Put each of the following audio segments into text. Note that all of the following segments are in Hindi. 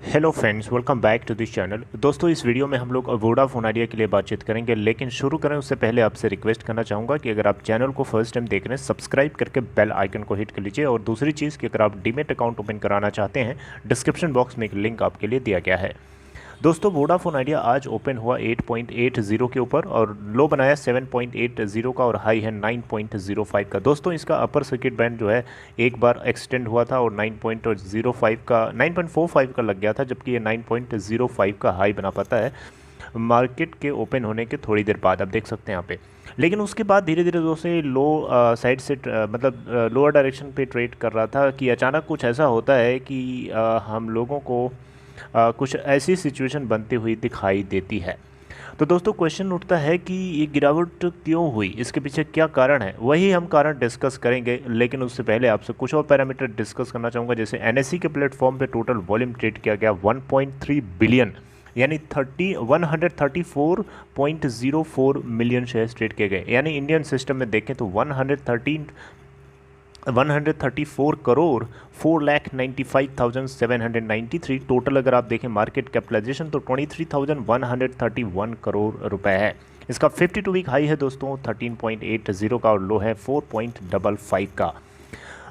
Hello friends, welcome back to this channel. दोस्तों, इस वीडियो में हम लोग वोडाफोन आइडिया के लिए बातचीत करेंगे, लेकिन शुरू करें उससे पहले आपसे रिक्वेस्ट करना चाहूँगा कि अगर आप चैनल को फर्स्ट टाइम देख रहे हैं, सब्सक्राइब करके बेल आइकन को हिट कर लीजिए। और दूसरी चीज़ कि अगर आप डीमेट अकाउंट ओपन कराना चाहते हैं, डिस्क्रिप्शन बॉक्स में एक लिंक आपके लिए दिया गया है। दोस्तों, वोडाफोन आइडिया आज ओपन हुआ 8.80 के ऊपर और लो बनाया 7.80 का और हाई है 9.05 का। दोस्तों, इसका अपर सर्किट बैंड जो है एक बार एक्सटेंड हुआ था और 9.05 का 9.45 का लग गया था, जबकि ये 9.05 का हाई बना पाता है मार्केट के ओपन होने के थोड़ी देर बाद। आप देख सकते हैं यहाँ पे। लेकिन उसके बाद धीरे धीरे दोस्तों ये लो साइड से मतलब लोअर डायरेक्शन पे ट्रेड कर रहा था कि अचानक कुछ ऐसा होता है कि हम लोगों को कुछ ऐसी सिचुएशन बनती हुई दिखाई देती है। तो दोस्तों, क्वेश्चन उठता है कि ये गिरावट क्यों हुई, इसके पीछे क्या कारण है। वही हम कारण डिस्कस करेंगे, लेकिन उससे पहले आपसे कुछ और पैरामीटर डिस्कस करना चाहूँगा। जैसे एनएसई के प्लेटफॉर्म पे टोटल वॉल्यूम ट्रेड किया गया 1.3 बिलियन, यानी 134.04 मिलियन शेयर्स ट्रेड किए गए। यानी इंडियन सिस्टम में देखें तो 134 करोड़ 4,95,793 टोटल। अगर आप देखें मार्केट कैपिटलाइजेशन तो 23,131 करोड़ रुपए है। इसका 52 वीक हाई है दोस्तों 13.80 का और लो है 4.55 का।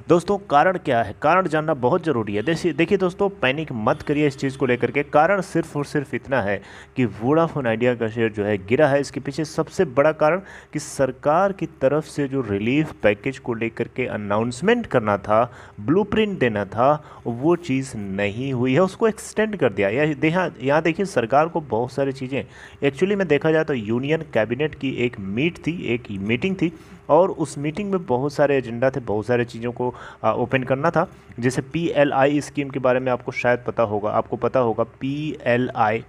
दोस्तों, कारण क्या है, कारण जानना बहुत ज़रूरी है। देखिए दोस्तों, पैनिक मत करिए इस चीज़ को लेकर के। कारण सिर्फ और सिर्फ इतना है कि वोडाफोन आइडिया का शेयर जो है गिरा है। इसके पीछे सबसे बड़ा कारण कि सरकार की तरफ से जो रिलीफ पैकेज को लेकर के अनाउंसमेंट करना था, ब्लूप्रिंट देना था, वो चीज़ नहीं हुई है, उसको एक्सटेंड कर दिया। यहाँ देखिए, सरकार को बहुत सारी चीज़ें एक्चुअली में देखा जाए तो यूनियन कैबिनेट की एक मीटिंग थी और उस मीटिंग में बहुत सारे एजेंडा थे, बहुत सारे चीज़ों को ओपन करना था। जैसे PLI स्कीम के बारे में आपको शायद पता होगा PLI,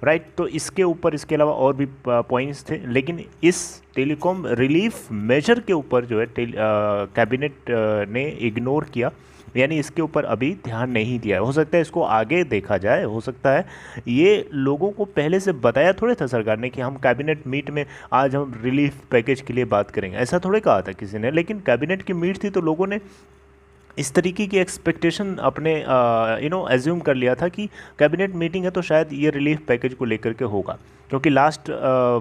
राइट। तो इसके ऊपर इसके अलावा और भी पॉइंट्स थे, लेकिन इस टेलीकॉम रिलीफ मेजर के ऊपर जो है कैबिनेट ने इग्नोर किया, यानी इसके ऊपर अभी ध्यान नहीं दिया है। हो सकता है इसको आगे देखा जाए, हो सकता है ये लोगों को पहले से बताया थोड़े था सरकार ने कि हम कैबिनेट मीट में आज हम रिलीफ पैकेज के लिए बात करेंगे, ऐसा थोड़े कहा था किसी ने। लेकिन कैबिनेट की मीट थी तो लोगों ने इस तरीके की एक्सपेक्टेशन अपने एज्यूम कर लिया था कि कैबिनेट मीटिंग है तो शायद ये रिलीफ पैकेज को लेकर के होगा। क्योंकि लास्ट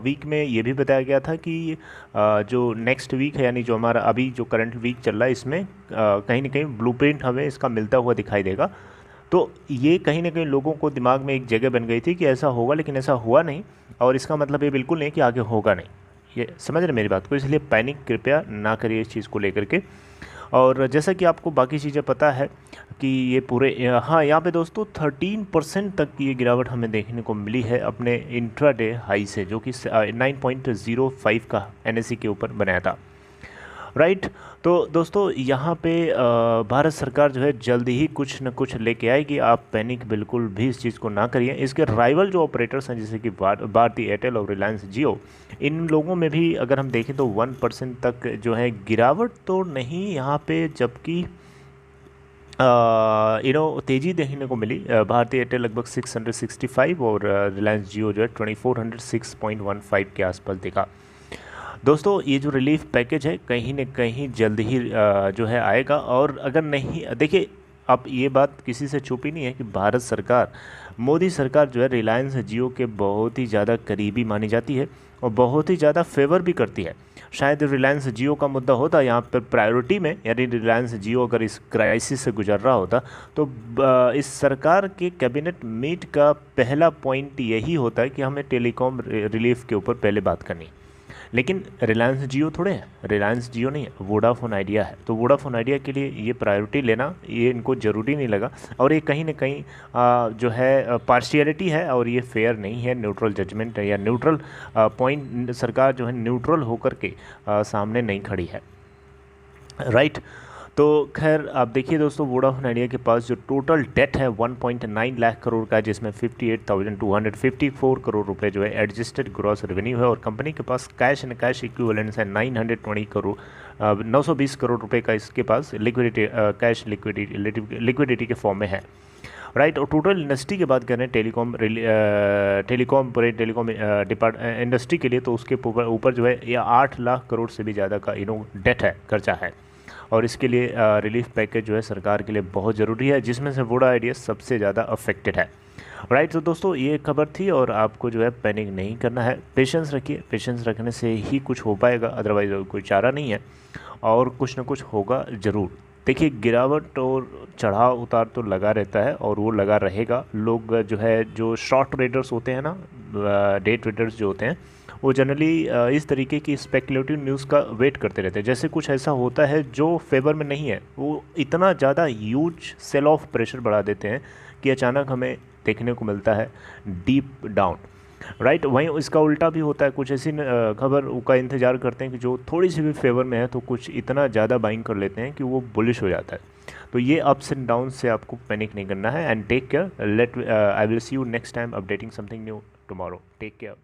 वीक में ये भी बताया गया था कि जो नेक्स्ट वीक है, यानी जो हमारा अभी जो करंट वीक चल रहा है, इसमें कहीं ना कहीं ब्लूप्रिंट हमें इसका मिलता हुआ दिखाई देगा। तो ये कहीं ना कहीं लोगों को दिमाग में एक जगह बन गई थी कि ऐसा होगा, लेकिन ऐसा हुआ नहीं। और इसका मतलब ये बिल्कुल नहीं कि आगे होगा नहीं। ये समझ रहे मेरी बात को, इसलिए पैनिक कृपया ना करिए इस चीज़ को लेकर के। और जैसा कि आपको बाकी चीज़ें पता है कि ये पूरे हाँ, यहाँ पे दोस्तों 13% तक की ये गिरावट हमें देखने को मिली है अपने इंट्राडे हाई से, जो कि 9.05 का एनएसई के ऊपर बनाया था, राइट। तो दोस्तों, यहाँ पे भारत सरकार जो है जल्दी ही कुछ न कुछ लेके आएगी। आप पैनिक बिल्कुल भी इस चीज़ को ना करिए। इसके राइवल जो ऑपरेटर्स हैं जैसे कि भारती एयरटेल और रिलायंस जियो, इन लोगों में भी अगर हम देखें तो 1% तक जो है गिरावट तो नहीं यहाँ पे, जबकि तेज़ी देखने को मिली। भारती एयरटेल लगभग 665 और रिलायंस जियो जो है 2406.15 के आसपास दिखा। दोस्तों, ये जो रिलीफ पैकेज है कहीं न कहीं जल्द ही जो है आएगा। और अगर नहीं, देखिए अब ये बात किसी से छुपी नहीं है कि भारत सरकार, मोदी सरकार जो है रिलायंस जियो के बहुत ही ज़्यादा करीबी मानी जाती है और बहुत ही ज़्यादा फेवर भी करती है। शायद रिलायंस जियो का मुद्दा होता यहाँ पर प्रायोरिटी में, यानी रिलायंस जियो अगर इस क्राइसिस से गुजर रहा होता तो इस सरकार के कैबिनेट मीट का पहला पॉइंट यही होता है कि हमें टेलीकॉम रिलीफ के ऊपर पहले बात करनी है। लेकिन रिलायंस जियो थोड़े हैं, रिलायंस जियो नहीं है, वोडाफोन आइडिया है। तो वोडाफोन आइडिया के लिए ये प्रायोरिटी लेना ये इनको ज़रूरी नहीं लगा। और ये कहीं ना कहीं जो है पार्शियलिटी है और ये फेयर नहीं है, न्यूट्रल जजमेंट है या न्यूट्रल पॉइंट। सरकार जो है न्यूट्रल होकर के सामने नहीं खड़ी है, राइट। तो खैर आप देखिए दोस्तों, वोडाफोन आइडिया के पास जो टोटल डेट है 1.9 लाख करोड़ का है, जिसमें 58,254 करोड़ रुपए जो है एडजस्टेड ग्रॉस रेवेन्यू है। और कंपनी के पास कैश एंड कैश इक्विवेलेंट्स है 920 करोड़ 920 करोड़ रुपए का इसके पास लिक्विडिटी, कैश लिक्विडिटी के फॉर्म में है, राइट। और टोटल इंडस्ट्री की बात करें टेलीकॉम इंडस्ट्री के लिए, तो उसके ऊपर जो है ये 8 लाख करोड़ से भी ज़्यादा का डेट है, खर्चा है। और इसके लिए रिलीफ पैकेज जो है सरकार के लिए बहुत ज़रूरी है, जिसमें से वोडा आइडिया सबसे ज़्यादा अफेक्टेड है। राइट, तो दोस्तों ये खबर थी और आपको जो है पैनिक नहीं करना है, पेशेंस रखिए, पेशेंस रखने से ही कुछ हो पाएगा, अदरवाइज़ कोई चारा नहीं है और कुछ ना कुछ होगा ज़रूर। देखिए गिरावट और चढ़ाव उतार तो लगा रहता है और वो लगा रहेगा। लोग जो है जो शॉर्ट ट्रेडर्स होते हैं ना, डे ट्रेडर्स जो होते हैं, वो जनरली इस तरीके की स्पेकुलेटिव न्यूज़ का वेट करते रहते हैं। जैसे कुछ ऐसा होता है जो फेवर में नहीं है, वो इतना ज़्यादा ह्यूज सेल ऑफ प्रेशर बढ़ा देते हैं कि अचानक हमें देखने को मिलता है डीप डाउन। राइट, वहीं इसका उल्टा भी होता है, कुछ ऐसी खबर का इंतज़ार करते हैं कि जो थोड़ी सी भी फेवर में है तो कुछ इतना ज़्यादा बाइंग कर लेते हैं कि वो बुलिश हो जाता है। तो ये अप्स एंड डाउन से आपको पैनिक नहीं करना है। And take care, I will see you next time updating something new tomorrow. Take care.